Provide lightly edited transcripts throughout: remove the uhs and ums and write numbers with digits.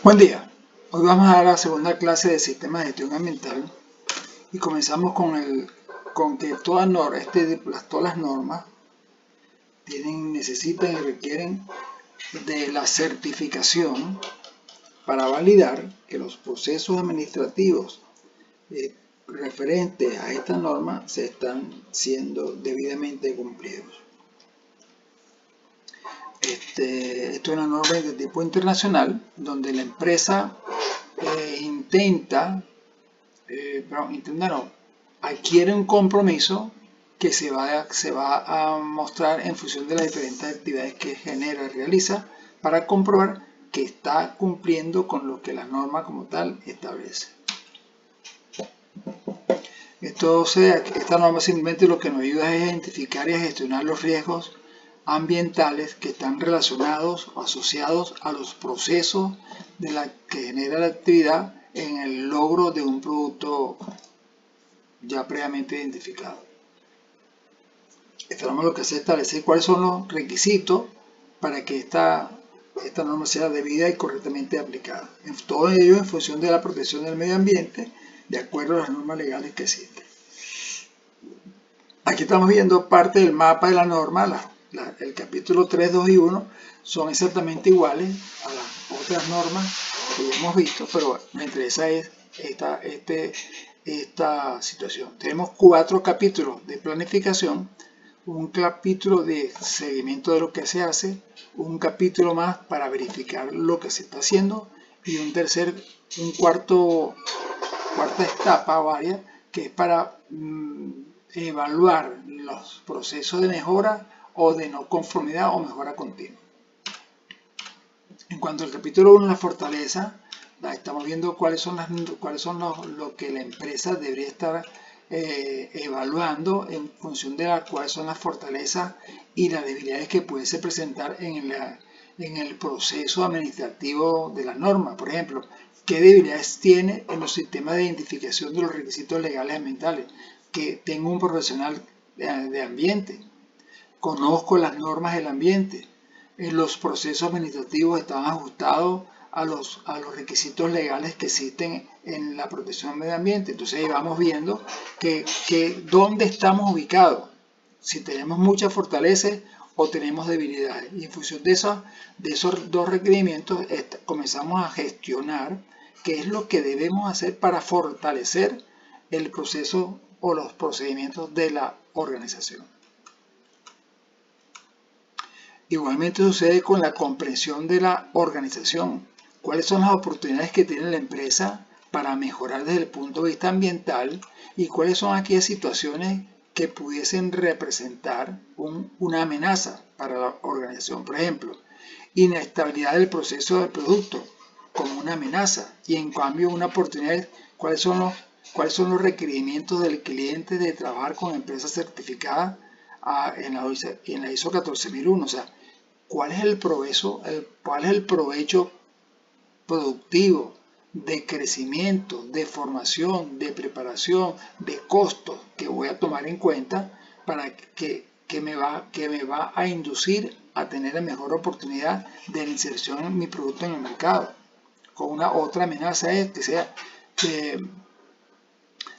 Buen día. Hoy vamos a dar la segunda clase de sistemas de gestión ambiental y comenzamos con que todas las normas necesitan y requieren de la certificación para validar que los procesos administrativos referentes a esta norma se están siendo debidamente cumplidos. Esto es una norma de tipo internacional donde la empresa adquiere un compromiso que se va a mostrar en función de las diferentes actividades que genera y realiza para comprobar que está cumpliendo con lo que la norma como tal establece. Esta norma simplemente lo que nos ayuda es a identificar y a gestionar los riesgos ambientales que están relacionados o asociados a los procesos que genera la actividad en el logro de un producto ya previamente identificado. Esta norma lo que hace es establecer cuáles son los requisitos para que esta norma sea debida y correctamente aplicada. Todo ello en función de la protección del medio ambiente, de acuerdo a las normas legales que existen. Aquí estamos viendo parte del mapa de la norma. El capítulo 3, 2 y 1 son exactamente iguales a las otras normas que ya hemos visto, pero me interesa es esta situación. Tenemos 4 capítulos de planificación, un capítulo de seguimiento de lo que se hace, un capítulo más para verificar lo que se está haciendo y cuarta etapa varias que es para evaluar los procesos de mejora o de no conformidad o mejora continua. En cuanto al capítulo 1, la fortaleza, estamos viendo cuáles son lo que la empresa debería estar evaluando en función de cuáles son las fortalezas y las debilidades que pudiese presentar en el proceso administrativo de la norma. Por ejemplo, ¿qué debilidades tiene en los sistemas de identificación de los requisitos legales ambientales? Que tengo un profesional de ambiente, conozco las normas del ambiente, los procesos administrativos están ajustados a los requisitos legales que existen en la protección del medio ambiente. Entonces ahí vamos viendo que dónde estamos ubicados, si tenemos muchas fortalezas o tenemos debilidades. Y en función de esos dos requerimientos comenzamos a gestionar qué es lo que debemos hacer para fortalecer el proceso o los procedimientos de la organización. Igualmente sucede con la comprensión de la organización. ¿Cuáles son las oportunidades que tiene la empresa para mejorar desde el punto de vista ambiental y cuáles son aquellas situaciones que pudiesen representar una amenaza para la organización? Por ejemplo, inestabilidad del proceso del producto como una amenaza y en cambio una oportunidad. ¿Cuáles son los requerimientos del cliente de trabajar con empresas certificadas en la ISO 14001? O sea, ¿cuál es el provecho productivo de crecimiento, de formación, de preparación, de costos que voy a tomar en cuenta para que me va a inducir a tener la mejor oportunidad de la inserción en mi producto en el mercado? Con una otra amenaza es que sea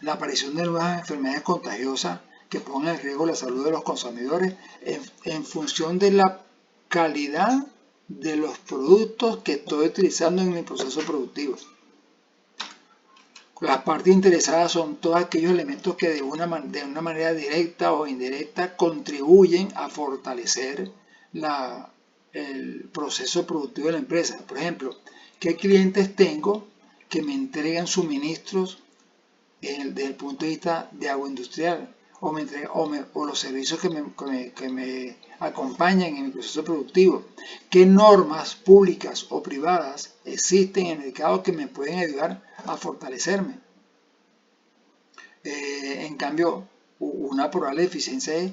la aparición de nuevas enfermedades contagiosas que pongan en riesgo la salud de los consumidores en función de la calidad de los productos que estoy utilizando en mi proceso productivo. Las partes interesadas son todos aquellos elementos que de una manera directa o indirecta contribuyen a fortalecer el proceso productivo de la empresa. Por ejemplo, ¿qué clientes tengo que me entregan suministros desde el punto de vista de agua industrial? O los servicios que me acompañan en mi proceso productivo. ¿Qué normas públicas o privadas existen en el mercado que me pueden ayudar a fortalecerme? En cambio, una probable deficiencia es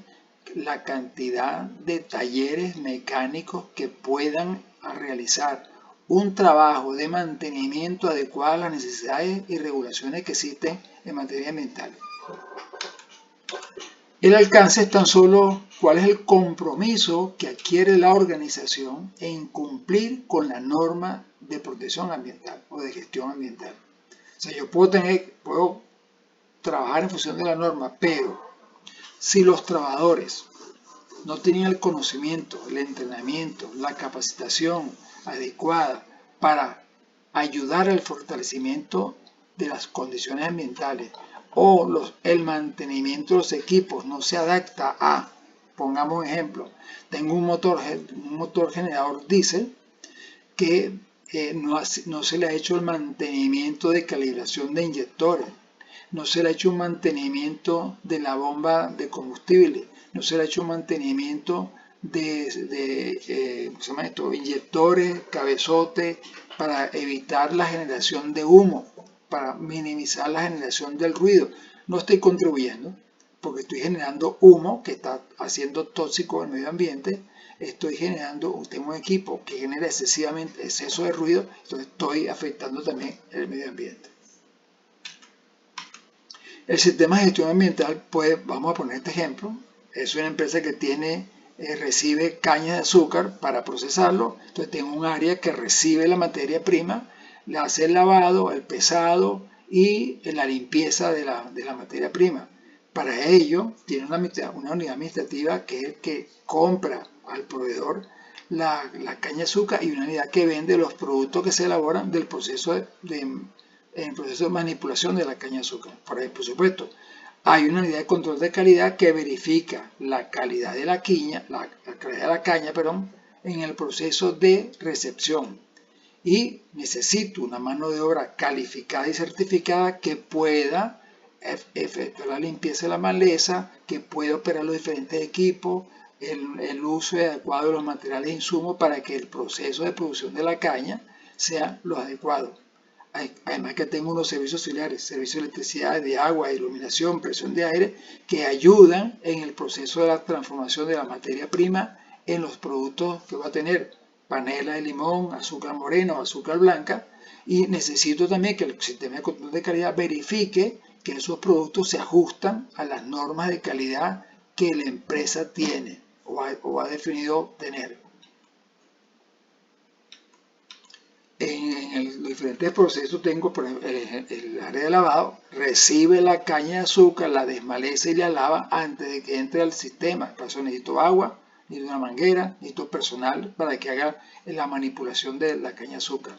la cantidad de talleres mecánicos que puedan realizar un trabajo de mantenimiento adecuado a las necesidades y regulaciones que existen en materia ambiental. El alcance es tan solo cuál es el compromiso que adquiere la organización en cumplir con la norma de protección ambiental o de gestión ambiental. O sea, yo puedo trabajar en función de la norma, pero si los trabajadores no tienen el conocimiento, el entrenamiento, la capacitación adecuada para ayudar al fortalecimiento de las condiciones ambientales o el mantenimiento de los equipos no se adapta a, pongamos un ejemplo, tengo un motor generador diésel que no se le ha hecho el mantenimiento de calibración de inyectores, no se le ha hecho un mantenimiento de la bomba de combustible, no se le ha hecho un mantenimiento de inyectores, cabezotes, para evitar la generación de humo, para minimizar la generación del ruido. No estoy contribuyendo porque estoy generando humo que está haciendo tóxico al medio ambiente. Tengo un equipo que genera exceso de ruido, entonces estoy afectando también el medio ambiente. El sistema de gestión ambiental, pues vamos a poner este ejemplo, es una empresa que recibe caña de azúcar para procesarlo, entonces tengo un área que recibe la materia prima, le hace el lavado, el pesado y la limpieza de la materia prima. Para ello tiene una unidad administrativa que es el que compra al proveedor la caña de azúcar y una unidad que vende los productos que se elaboran del proceso en proceso de manipulación de la caña de azúcar. Por supuesto, hay una unidad de control de calidad que verifica la calidad de la caña, en el proceso de recepción. Y necesito una mano de obra calificada y certificada que pueda efectuar la limpieza de la maleza, que pueda operar los diferentes equipos, el uso adecuado de los materiales e insumos para que el proceso de producción de la caña sea lo adecuado. Además que tengo unos servicios auxiliares, servicios de electricidad, de agua, iluminación, presión de aire, que ayudan en el proceso de la transformación de la materia prima en los productos que va a tener, panela de limón, azúcar morena o azúcar blanca, y necesito también que el sistema de control de calidad verifique que esos productos se ajustan a las normas de calidad que la empresa tiene o ha definido tener. En los diferentes procesos tengo, por ejemplo, el área de lavado, recibe la caña de azúcar, la desmaleza y la lava antes de que entre al sistema. Por eso necesito agua, necesito una manguera, necesito personal para que haga la manipulación de la caña de azúcar.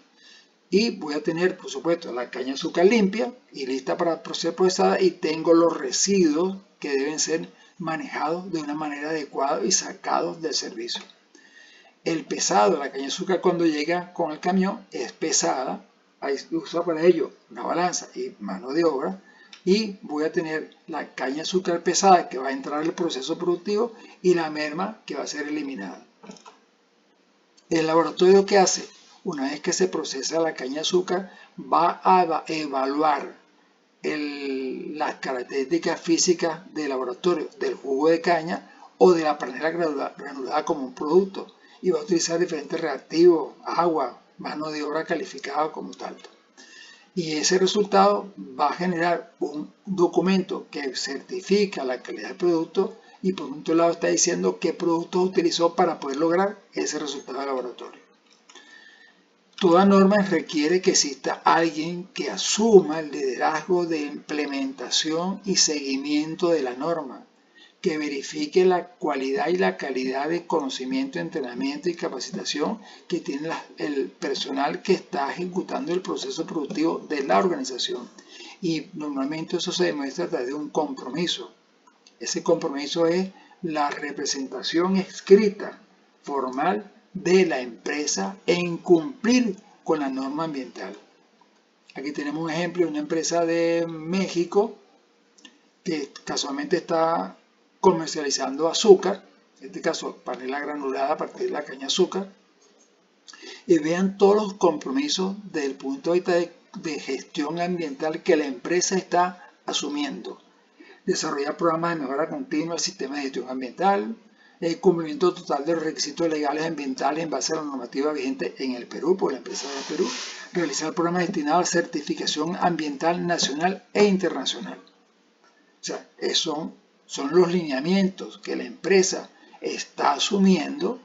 Y voy a tener, por supuesto, la caña de azúcar limpia y lista para ser procesada, y tengo los residuos que deben ser manejados de una manera adecuada y sacados del servicio. El pesado de la caña de azúcar cuando llega con el camión es pesada, hay que usar para ello una balanza y mano de obra, y voy a tener la caña de azúcar pesada que va a entrar al proceso productivo y la merma que va a ser eliminada. El laboratorio, ¿qué hace? Una vez que se procesa la caña de azúcar, va a evaluar las características físicas del laboratorio, del jugo de caña o de la panela granulada como un producto, y va a utilizar diferentes reactivos, agua, mano de obra calificada como tal. Y ese resultado va a generar un documento que certifica la calidad del producto y por otro lado está diciendo qué productos utilizó para poder lograr ese resultado del laboratorio. Toda norma requiere que exista alguien que asuma el liderazgo de implementación y seguimiento de la norma, que verifique la cualidad y la calidad de conocimiento, entrenamiento y capacitación que tiene el personal que está ejecutando el proceso productivo de la organización. Y normalmente eso se demuestra a través de un compromiso. Ese compromiso es la representación escrita, formal, de la empresa en cumplir con la norma ambiental. Aquí tenemos un ejemplo de una empresa de México que casualmente está comercializando azúcar, en este caso panela granulada a partir de la caña de azúcar, y vean todos los compromisos desde el punto de vista de gestión ambiental que la empresa está asumiendo. Desarrollar programas de mejora continua del sistema de gestión ambiental, el cumplimiento total de los requisitos legales ambientales en base a la normativa vigente en el Perú, por la empresa de Perú, realizar programas destinados a certificación ambiental nacional e internacional. O sea, son los lineamientos que la empresa está asumiendo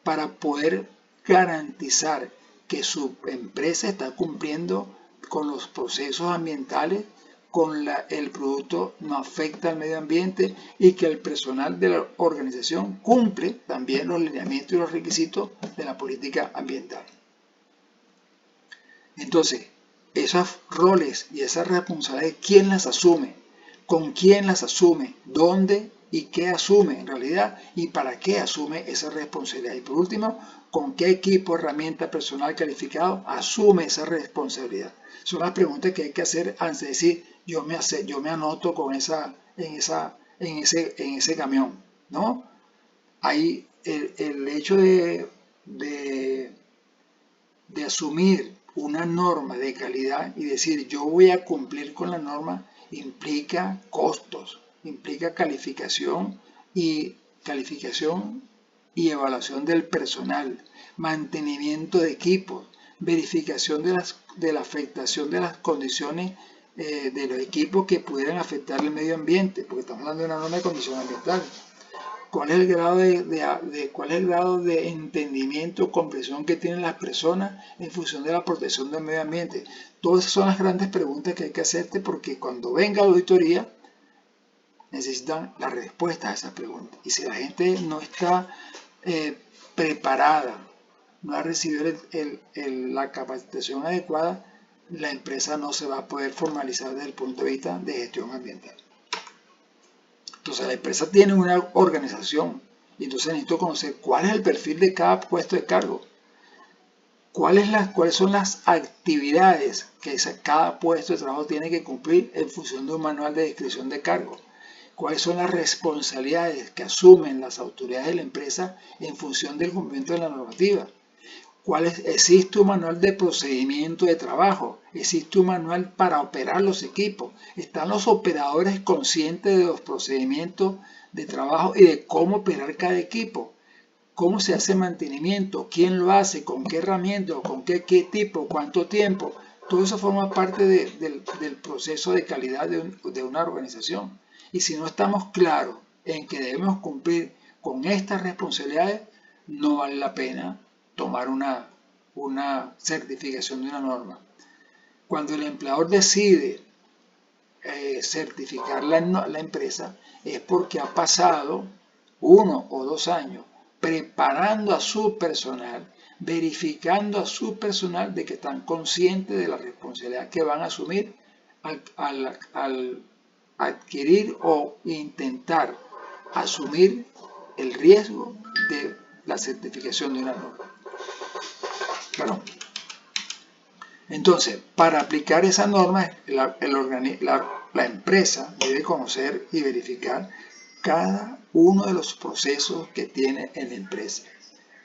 para poder garantizar que su empresa está cumpliendo con los procesos ambientales, el producto no afecta al medio ambiente y que el personal de la organización cumple también los lineamientos y los requisitos de la política ambiental. Entonces, esos roles y esas responsabilidades, ¿quién las asume? ¿Con quién las asume? ¿Dónde y qué asume en realidad? ¿Y para qué asume esa responsabilidad? Y por último, ¿con qué equipo, herramienta, personal calificado asume esa responsabilidad? Son las preguntas que hay que hacer antes de decir, yo me anoto con en ese camión, ¿no? Ahí el hecho de asumir una norma de calidad y decir yo voy a cumplir con la norma implica costos, implica calificación y evaluación del personal, mantenimiento de equipos, verificación de la afectación de las condiciones de los equipos que pudieran afectar el medio ambiente, porque estamos hablando de una norma de condición ambiental. ¿Cuál es el grado de entendimiento o comprensión que tienen las personas en función de la protección del medio ambiente? Todas esas son las grandes preguntas que hay que hacerte, porque cuando venga la auditoría necesitan la respuesta a esas preguntas. Y si la gente no está preparada, no ha recibido la capacitación adecuada, la empresa no se va a poder formalizar desde el punto de vista de gestión ambiental. Entonces la empresa tiene una organización y entonces necesito conocer cuál es el perfil de cada puesto de cargo, cuáles son las actividades que cada puesto de trabajo tiene que cumplir en función de un manual de descripción de cargo, cuáles son las responsabilidades que asumen las autoridades de la empresa en función del cumplimiento de la normativa. Existe un manual de procedimiento de trabajo, existe un manual para operar los equipos, están los operadores conscientes de los procedimientos de trabajo y de cómo operar cada equipo, cómo se hace mantenimiento, quién lo hace, con qué herramienta, con qué tipo, cuánto tiempo. Todo eso forma parte del proceso de calidad de una organización. Y si no estamos claros en que debemos cumplir con estas responsabilidades, no vale la pena tomar una certificación de una norma. Cuando el empleador decide certificar la empresa, es porque ha pasado 1 o 2 años preparando a su personal, verificando a su personal de que están conscientes de la responsabilidad que van a asumir al adquirir o intentar asumir el riesgo de la certificación de una norma. Claro. Entonces, para aplicar esa norma, la empresa debe conocer y verificar cada uno de los procesos que tiene en la empresa.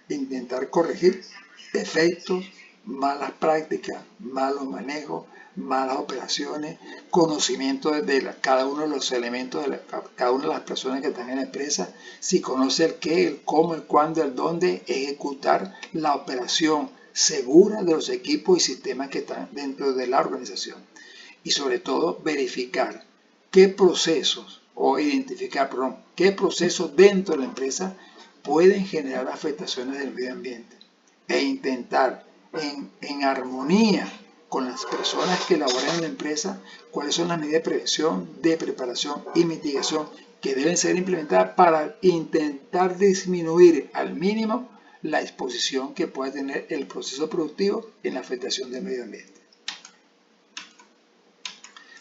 Intentar corregir defectos, malas prácticas, malos manejos, malas operaciones, conocimiento de cada uno de los elementos de cada una de las personas que están en la empresa, si conoce el qué, el cómo, el cuándo, el dónde, ejecutar la operación segura de los equipos y sistemas que están dentro de la organización. Y sobre todo verificar qué procesos qué procesos dentro de la empresa pueden generar afectaciones del medio ambiente e intentar en armonía con las personas que laboran en la empresa cuáles son las medidas de prevención, de preparación y mitigación que deben ser implementadas para intentar disminuir al mínimo la exposición que pueda tener el proceso productivo en la afectación del medio ambiente.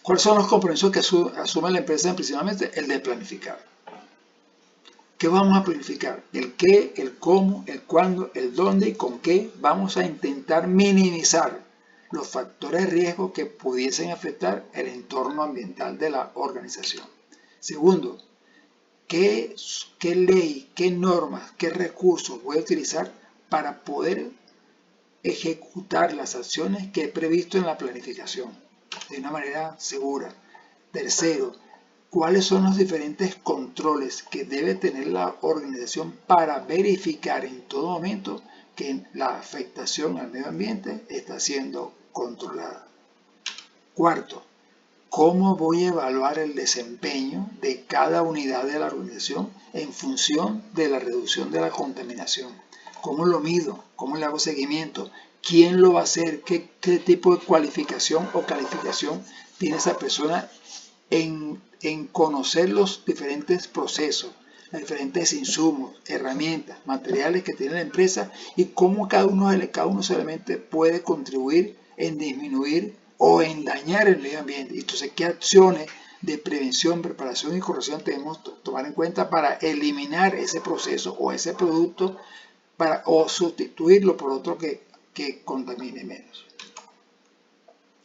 ¿Cuáles son los compromisos que asume la empresa? Principalmente el de planificar. ¿Qué vamos a planificar? El qué, el cómo, el cuándo, el dónde y con qué vamos a intentar minimizar los factores de riesgo que pudiesen afectar el entorno ambiental de la organización. Segundo, ¿qué ley, qué normas, qué recursos voy a utilizar para poder ejecutar las acciones que he previsto en la planificación de una manera segura? Tercero, ¿cuáles son los diferentes controles que debe tener la organización para verificar en todo momento que la afectación al medio ambiente está siendo controlada? Cuarto, ¿cómo voy a evaluar el desempeño de cada unidad de la organización en función de la reducción de la contaminación? ¿Cómo lo mido? ¿Cómo le hago seguimiento? quién lo va a hacer, qué tipo de cualificación o calificación tiene esa persona en conocer los diferentes procesos, los diferentes insumos, herramientas, materiales que tiene la empresa y cómo cada uno de esos elementos puede contribuir en disminuir o en dañar el medio ambiente. Entonces, ¿qué acciones de prevención, preparación y corrección tenemos que tomar en cuenta para eliminar ese proceso o ese producto o sustituirlo por otro que contamine menos?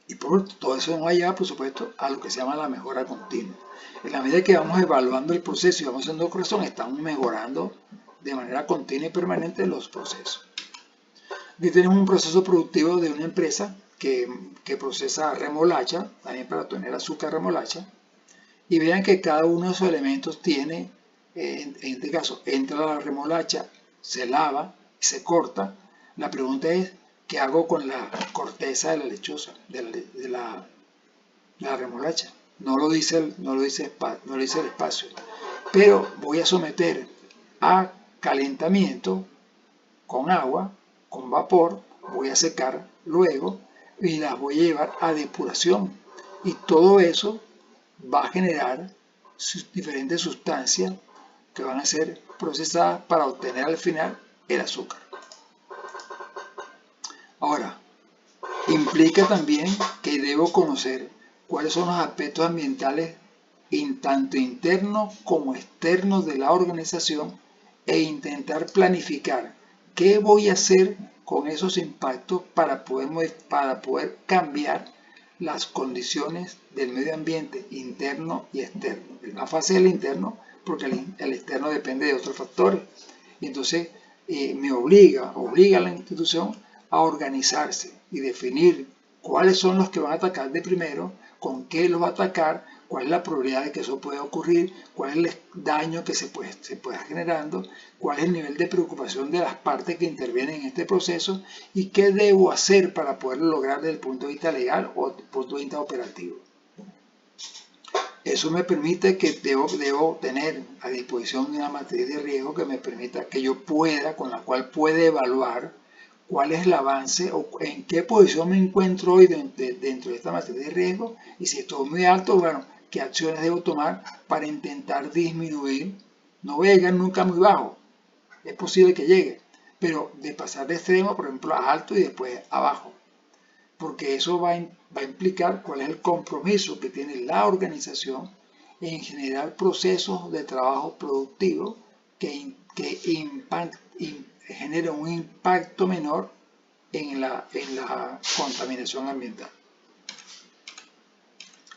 Y por último, todo eso nos va a llevar, por supuesto, a lo que se llama la mejora continua. En la medida que vamos evaluando el proceso y vamos haciendo corrección, estamos mejorando de manera continua y permanente los procesos. Aquí tenemos un proceso productivo de una empresa que procesa remolacha, también para obtener azúcar remolacha. Y vean que cada uno de esos elementos tiene, en este caso, entra la remolacha, se lava y se corta. La pregunta es, ¿qué hago con la corteza de la lechuza, de la remolacha? No lo dice el espacio. Pero voy a someter a calentamiento con agua, con vapor, voy a secar luego y las voy a llevar a depuración. Y todo eso va a generar diferentes sustancias que van a ser procesadas para obtener al final el azúcar. Ahora, implica también que debo conocer cuáles son los aspectos ambientales tanto internos como externos de la organización e intentar planificar qué voy a hacer con esos impactos para poder cambiar las condiciones del medio ambiente interno y externo. Es más fácil el interno porque el externo depende de otros factores. Y entonces me obliga a la institución a organizarse y definir cuáles son los que van a atacar de primero, con qué los va a atacar, cuál es la probabilidad de que eso pueda ocurrir, cuál es el daño que se pueda generando, cuál es el nivel de preocupación de las partes que intervienen en este proceso y qué debo hacer para poderlo lograr desde el punto de vista legal o desde el punto de vista operativo. Eso me permite que debo tener a disposición una matriz de riesgo que me permita que yo pueda, con la cual pueda evaluar cuál es el avance o en qué posición me encuentro hoy dentro de esta matriz de riesgo y si estoy muy alto, bueno, qué acciones debo tomar para intentar disminuir. No voy a llegar nunca muy bajo, es posible que llegue, pero de pasar de extremo, por ejemplo, a alto y después a bajo, porque eso va a implicar cuál es el compromiso que tiene la organización en generar procesos de trabajo productivo que genera un impacto menor en la contaminación ambiental.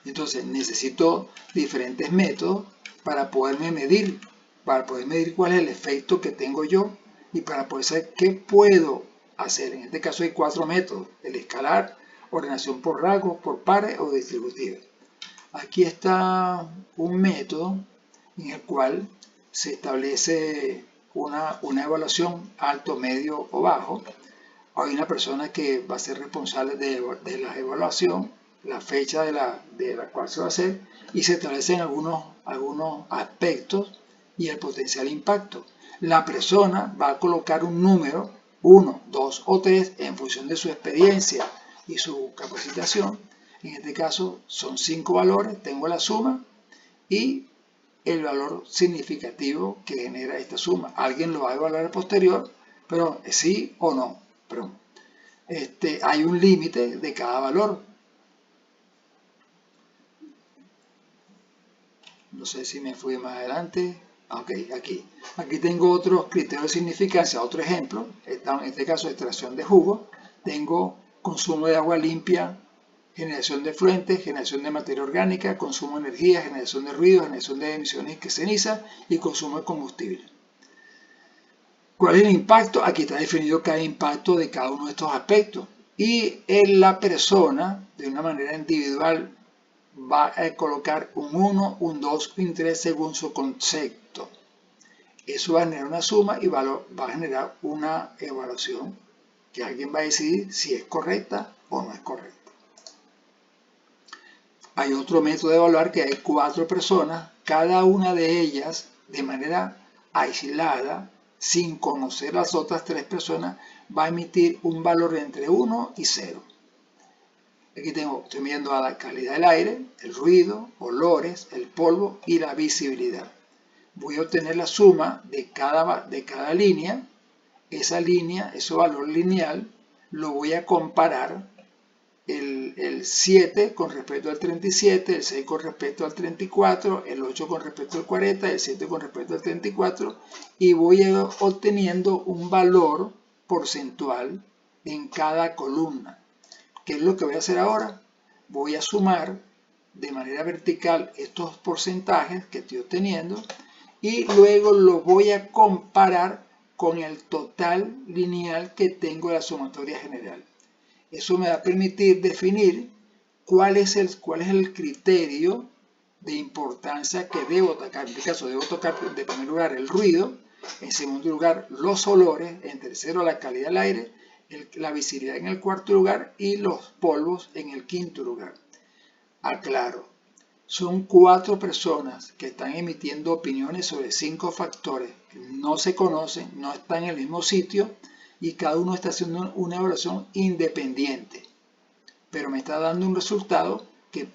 Entonces necesito diferentes métodos para poderme medir cuál es el efecto que tengo yo y para poder saber qué puedo hacer. En este caso hay 4 métodos: el escalar, ordenación por rasgos, por pares o distributiva. Aquí está un método en el cual se establece una evaluación alto, medio o bajo. Hay una persona que va a ser responsable de la evaluación, la fecha de la cual se va a hacer, y se establecen algunos aspectos y el potencial impacto. La persona va a colocar un número, 1, 2 o 3, en función de su experiencia y su capacitación. En este caso son 5 valores, tengo la suma y el valor significativo que genera esta suma. Alguien lo va a evaluar a posterior, pero sí o no. Pero hay un límite de cada valor. No sé si me fui más adelante. Ok, aquí tengo otros criterios de significancia, otro ejemplo. En este caso, extracción de jugo. Tengo consumo de agua limpia, generación de efluentes, generación de materia orgánica, consumo de energía, generación de ruido, generación de emisiones de ceniza y consumo de combustible. ¿Cuál es el impacto? Aquí está definido cada impacto de cada uno de estos aspectos. Y la persona, de una manera individual, va a colocar un 1, un 2, un 3 según su concepto. Eso va a generar una suma y va a generar una evaluación que alguien va a decidir si es correcta o no es correcta. Hay otro método de evaluar que hay 4 personas, cada una de ellas de manera aislada, sin conocer las otras 3 personas, va a emitir un valor entre 1 y 0. Aquí estoy midiendo a la calidad del aire, el ruido, olores, el polvo y la visibilidad. Voy a obtener la suma de cada línea. Esa línea, ese valor lineal, lo voy a comparar el 7 con respecto al 37, el 6 con respecto al 34, el 8 con respecto al 40, el 7 con respecto al 34 y voy obteniendo un valor porcentual en cada columna. ¿Qué es lo que voy a hacer ahora? Voy a sumar de manera vertical estos porcentajes que estoy obteniendo y luego los voy a comparar con el total lineal que tengo de la sumatoria general. Eso me va a permitir definir cuál es el criterio de importancia que debo tocar. En este caso debo tocar en primer lugar el ruido, en segundo lugar los olores, en tercero la calidad del aire, la visibilidad en el cuarto lugar y los polvos en el quinto lugar. Aclaro, son 4 personas que están emitiendo opiniones sobre 5 factores que no se conocen, no están en el mismo sitio y cada uno está haciendo una evaluación independiente, pero me está dando un resultado que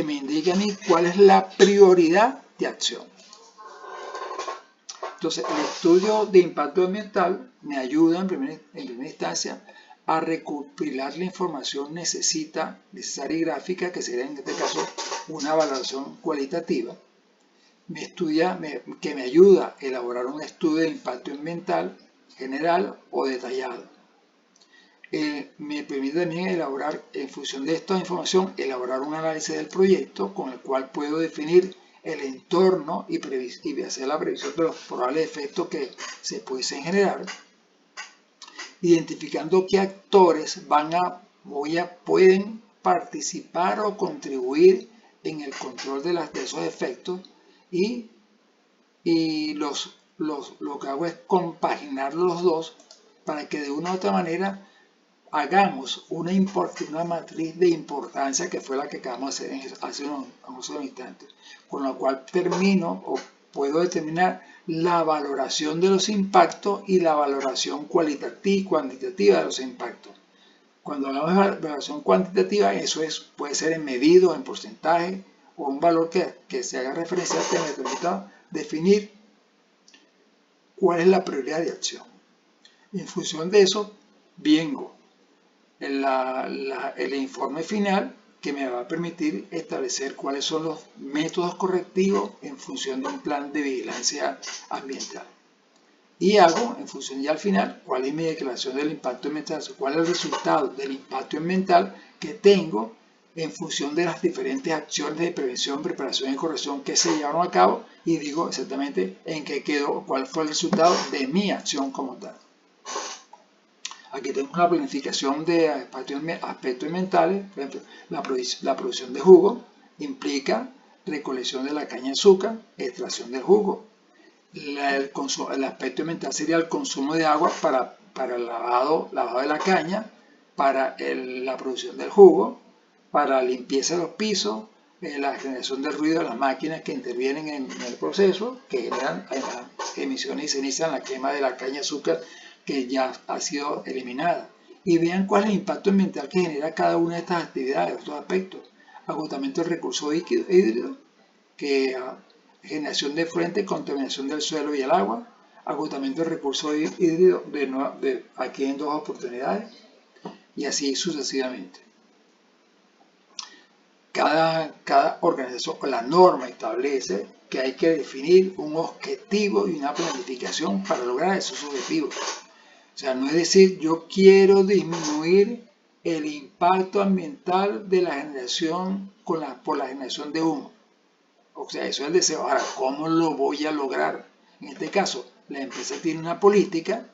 me indica a mí cuál es la prioridad de acción. Entonces, el estudio de impacto ambiental me ayuda en primera instancia a recopilar la información necesaria y gráfica, que sería en este caso una valoración cualitativa. Que me ayuda a elaborar un estudio de impacto ambiental general o detallado. Me permite también elaborar, en función de esta información, elaborar un análisis del proyecto con el cual puedo definir el entorno y hacer la previsión de los probables efectos que se pudiesen generar, identificando qué actores pueden participar o contribuir en el control de esos efectos y lo que hago es compaginar los dos para que de una u otra manera hagamos una matriz de importancia que fue la que acabamos de hacer hace unos instantes, con la cual puedo determinar la valoración de los impactos y la valoración cualitativa y cuantitativa de los impactos. Cuando hablamos de valoración cuantitativa, puede ser en medido, en porcentaje o un valor que se haga referencia que me permita definir cuál es la prioridad de acción. En función de eso, vengo el informe final que me va a permitir establecer cuáles son los métodos correctivos en función de un plan de vigilancia ambiental. Y hago, en función ya al final, cuál es mi declaración del impacto ambiental, cuál es el resultado del impacto ambiental que tengo en función de las diferentes acciones de prevención, preparación y corrección que se llevaron a cabo y digo exactamente en qué quedó, cuál fue el resultado de mi acción como tal. Aquí tenemos una planificación de aspectos ambientales. Por ejemplo, la producción de jugo implica recolección de la caña de azúcar, extracción del jugo. El aspecto ambiental sería el consumo de agua para el lavado de la caña, para la producción del jugo, para la limpieza de los pisos, la generación de ruido de las máquinas que intervienen en el proceso, que generan emisiones y ceniza en la quema de la caña de azúcar que ya ha sido eliminada. Y vean cuál es el impacto ambiental que genera cada una de estas actividades, estos aspectos. Agotamiento del recurso hídrico, generación de fuentes, contaminación del suelo y el agua, agotamiento del recurso hídrico aquí en 2 oportunidades, y así sucesivamente. Cada organización o la norma establece que hay que definir un objetivo y una planificación para lograr esos objetivos. O sea, no es decir, yo quiero disminuir el impacto ambiental de la generación por la generación de humo. O sea, eso es el deseo. Ahora, ¿cómo lo voy a lograr? En este caso, la empresa tiene una política,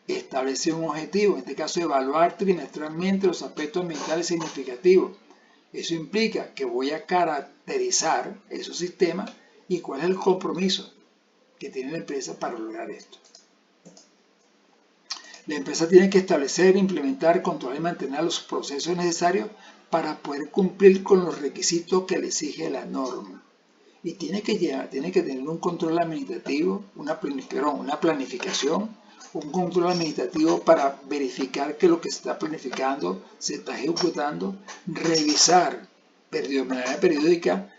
establece un objetivo, en este caso, evaluar trimestralmente los aspectos ambientales significativos. Eso implica que voy a caracterizar esos sistemas y cuál es el compromiso que tiene la empresa para lograr esto. La empresa tiene que establecer, implementar, controlar y mantener los procesos necesarios para poder cumplir con los requisitos que le exige la norma. y tiene que tener un control administrativo, una planificación, un control administrativo para verificar que lo que se está planificando se está ejecutando, revisar de manera periódica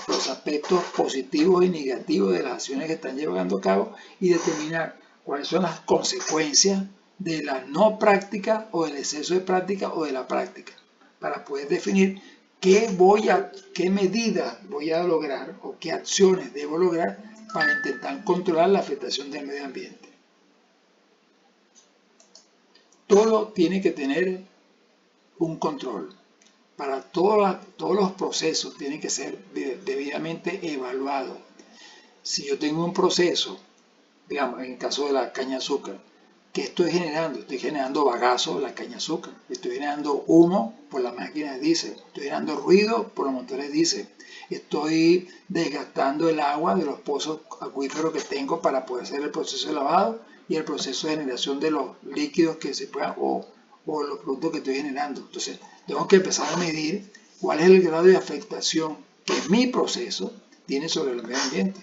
los aspectos positivos y negativos de las acciones que están llevando a cabo y determinar cuáles son las consecuencias de la no práctica o del exceso de práctica o de la práctica, para poder definir qué medidas voy a lograr o qué acciones debo lograr para intentar controlar la afectación del medio ambiente. Todo tiene que tener un control. Para todos los procesos tienen que ser debidamente evaluados. Si yo tengo un proceso, digamos, en el caso de la caña de azúcar, ¿qué estoy generando? Estoy generando bagazo de la caña de azúcar, estoy generando humo por las máquinas de diésel, estoy generando ruido por los motores de diésel, estoy desgastando el agua de los pozos acuíferos que tengo para poder hacer el proceso de lavado y el proceso de generación de los líquidos que se puedan o los productos que estoy generando. Entonces, tengo que empezar a medir cuál es el grado de afectación que mi proceso tiene sobre el medio ambiente.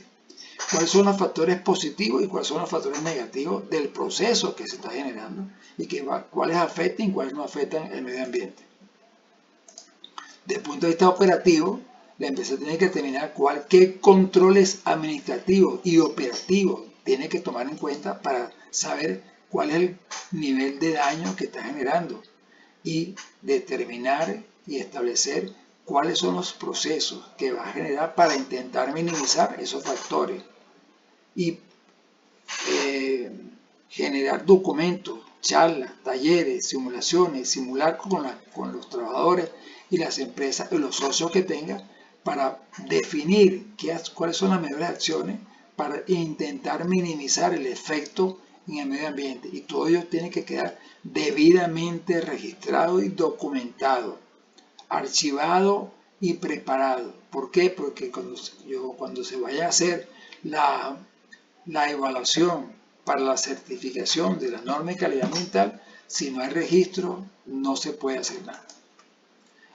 Cuáles son los factores positivos y cuáles son los factores negativos del proceso que se está generando y cuáles afectan y cuáles no afectan el medio ambiente. Desde el punto de vista operativo, la empresa tiene que determinar qué controles administrativos y operativos tiene que tomar en cuenta para saber cuál es el nivel de daño que está generando y determinar y establecer cuáles son los procesos que va a generar para intentar minimizar esos factores y generar documentos, charlas, talleres, simulaciones, simular con los trabajadores y las empresas y los socios que tengan para definir cuáles son las mejores acciones para intentar minimizar el efecto en el medio ambiente. Y todo ello tiene que quedar debidamente registrado y documentado, archivado y preparado. ¿Por qué? Porque cuando se vaya a hacer la evaluación para la certificación de la norma de calidad ambiental, si no hay registro, no se puede hacer nada.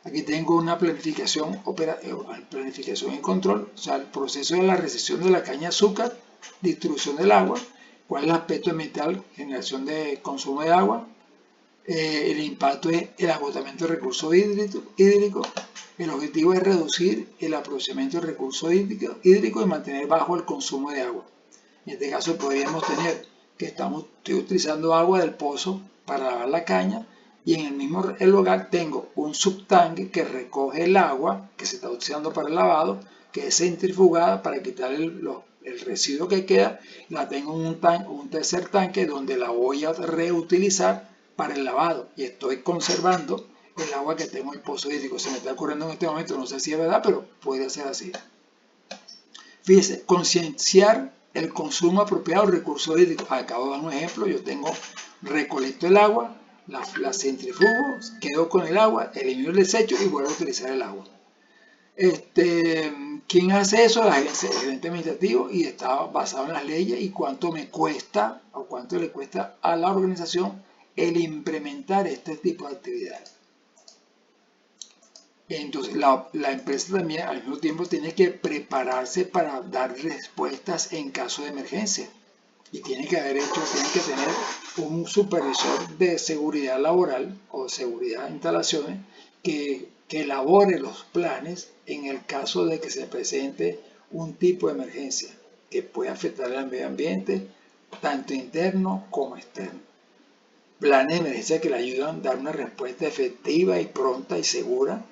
Aquí tengo una planificación y control, o sea, el proceso de la recepción de la caña de azúcar, distribución del agua, cuál es el aspecto ambiental, generación de consumo de agua, el impacto es el agotamiento de recursos hídricos. El objetivo es reducir el aprovechamiento de recursos hídricos y mantener bajo el consumo de agua. En este caso podríamos tener que estoy utilizando agua del pozo para lavar la caña y en el mismo lugar tengo un subtanque que recoge el agua que se está utilizando para el lavado, que es centrifugada para quitar el residuo que queda. La tengo en un tercer tanque donde la voy a reutilizar para el lavado y estoy conservando el agua que tengo en el pozo hídrico. Se me está ocurriendo en este momento, no sé si es verdad, pero puede ser así. Fíjense, concienciar el consumo apropiado del recurso hídrico. Acabo de dar un ejemplo, recolecto el agua, la centrifugo, quedo con el agua, elimino el desecho y vuelvo a utilizar el agua. ¿Quién hace eso? El gerente administrativo, y está basado en las leyes y cuánto me cuesta o cuánto le cuesta a la organización el implementar este tipo de actividades. Entonces la empresa también al mismo tiempo tiene que prepararse para dar respuestas en caso de emergencia y tiene que tener un supervisor de seguridad laboral o seguridad de instalaciones que elabore los planes en el caso de que se presente un tipo de emergencia que puede afectar al medio ambiente, tanto interno como externo. Planes de emergencia que le ayudan a dar una respuesta efectiva y pronta y segura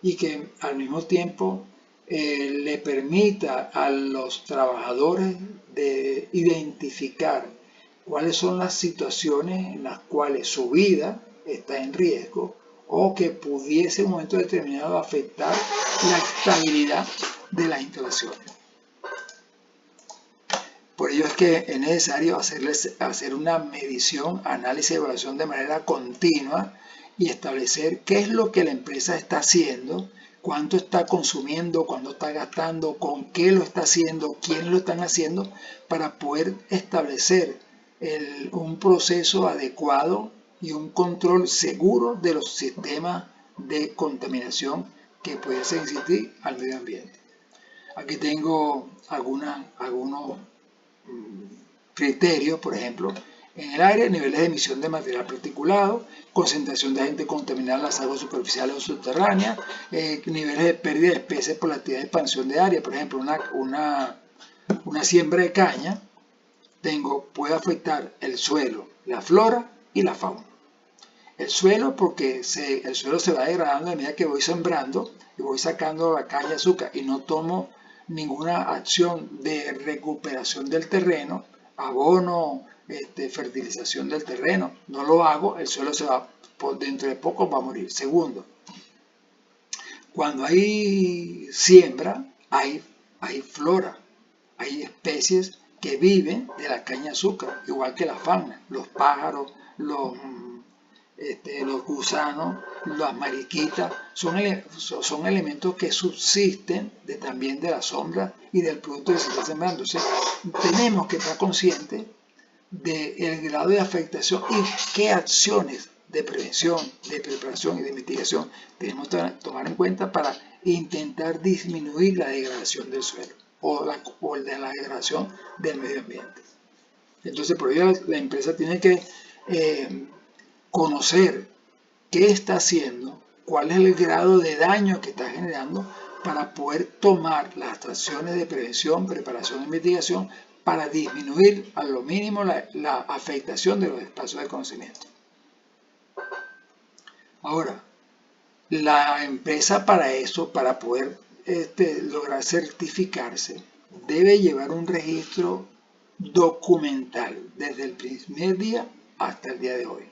y que al mismo tiempo le permita a los trabajadores de identificar cuáles son las situaciones en las cuales su vida está en riesgo o que pudiese en un momento determinado afectar la estabilidad de las instalaciones. Por ello es que es necesario hacer una medición, análisis y evaluación de manera continua y establecer qué es lo que la empresa está haciendo, cuánto está consumiendo, cuánto está gastando, con qué lo está haciendo, quiénes lo están haciendo, para poder establecer un proceso adecuado y un control seguro de los sistemas de contaminación que pudiesen existir al medio ambiente. Aquí tengo algunos criterios, por ejemplo, en el aire, niveles de emisión de material particulado, concentración de agentes contaminados en las aguas superficiales o subterráneas, niveles de pérdida de especies por la actividad de expansión de área, por ejemplo, una siembra de caña, puede afectar el suelo, la flora y la fauna. El suelo, porque el suelo se va degradando a medida que voy sembrando y voy sacando la caña de azúcar y no tomo ninguna acción de recuperación del terreno, abono, fertilización del terreno, no lo hago, el suelo se va, dentro de poco va a morir. Segundo, cuando hay siembra, hay flora, hay especies que viven de la caña de azúcar, igual que la fauna, los pájaros, los gusanos, las mariquitas, son elementos que subsisten también de la sombra y del producto que se está sembrando. Entonces, tenemos que estar conscientes del grado de afectación y qué acciones de prevención, de preparación y de mitigación tenemos que tomar en cuenta para intentar disminuir la degradación del suelo o de la degradación del medio ambiente. Entonces, por ello la empresa tiene que conocer qué está haciendo, cuál es el grado de daño que está generando para poder tomar las acciones de prevención, preparación y mitigación para disminuir a lo mínimo la afectación de los espacios de conocimiento. Ahora, la empresa para eso, para poder lograr certificarse, debe llevar un registro documental desde el primer día hasta el día de hoy,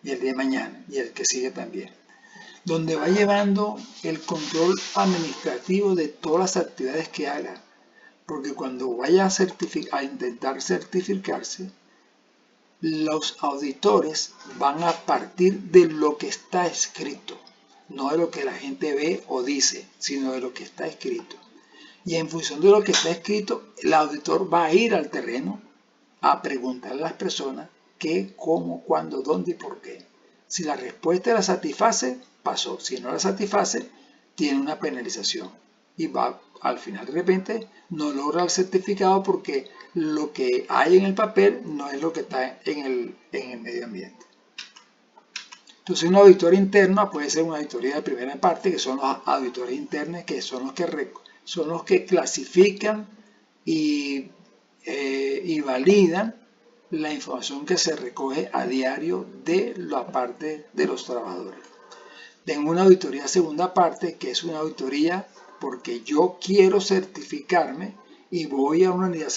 y el día de mañana, y el que sigue también, donde va llevando el control administrativo de todas las actividades que haga, porque cuando vaya a intentar certificarse, los auditores van a partir de lo que está escrito, no de lo que la gente ve o dice, sino de lo que está escrito. Y en función de lo que está escrito, el auditor va a ir al terreno a preguntar a las personas qué, cómo, cuándo, dónde y por qué. Si la respuesta la satisface, pasó. Si no la satisface, tiene una penalización. Y va, al final de repente, no logra el certificado porque lo que hay en el papel no es lo que está en el medio ambiente. Entonces, una auditoría interna puede ser una auditoría de primera parte, que son los auditores internos, que son los que clasifican y validan la información que se recoge a diario de la parte de los trabajadores. Tengo una auditoría segunda parte, que es una auditoría porque yo quiero certificarme y voy a una unidad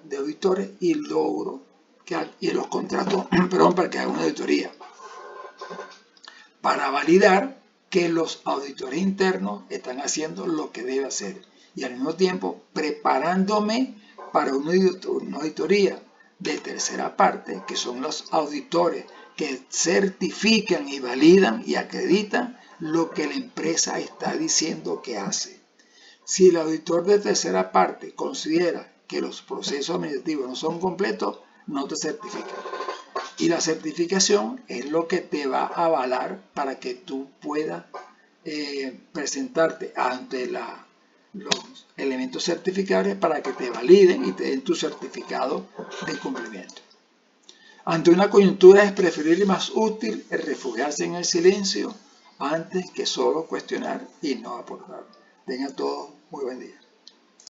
de auditores y logro y los contrato para que hagan una auditoría para validar que los auditores internos están haciendo lo que debe hacer y al mismo tiempo preparándome para una auditoría de tercera parte, que son los auditores que certifican y validan y acreditan lo que la empresa está diciendo que hace. Si el auditor de tercera parte considera que los procesos administrativos no son completos, no te certifica. Y la certificación es lo que te va a avalar para que tú puedas presentarte ante los elementos certificables para que te validen y te den tu certificado de cumplimiento. Ante una coyuntura es preferible y más útil el refugiarse en el silencio antes que solo cuestionar y no aportar. Tengan todos muy buen día.